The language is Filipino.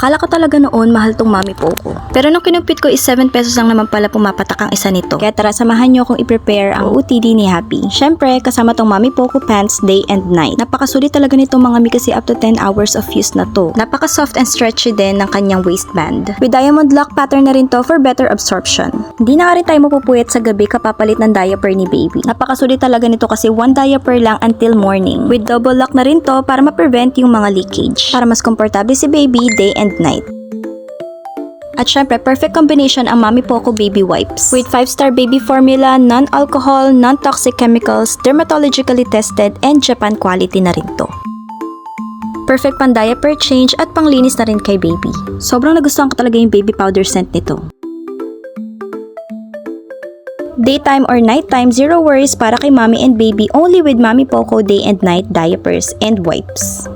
Akala ko talaga noon mahal tong Mami Poco. Pero nung kinupit ko is 7 pesos lang naman pala pumapatak ang isa nito. Kaya tara, samahan nyo akong i-prepare ang OOTD ni Happy. Syempre, kasama tong Mami Poco pants day and night. Napakasulit talaga nitong mga mi kasi up to 10 hours of use na to. Napaka soft and stretchy din ng kanyang waistband. With diamond lock pattern na rin to for better absorption. Hindi na nga rin tayo mapupuyat sa gabi kapapalit ng diaper ni baby. Napakasulit talaga nito kasi 1 diaper lang until morning. With double lock na rin to para ma-prevent yung mga leakage. Para mas komportable si baby day and night. At syempre, perfect combination ang Mami Poco baby wipes. With 5-star baby formula, non-alcohol, non-toxic chemicals, dermatologically tested, and Japan quality na rin to. Perfect pang diaper change at panglinis na rin kay baby. Sobrang nagustuhan ko talaga yung baby powder scent nito. Daytime or nighttime, zero worries para kay mommy and baby only with Mami Poco day and night diapers and wipes.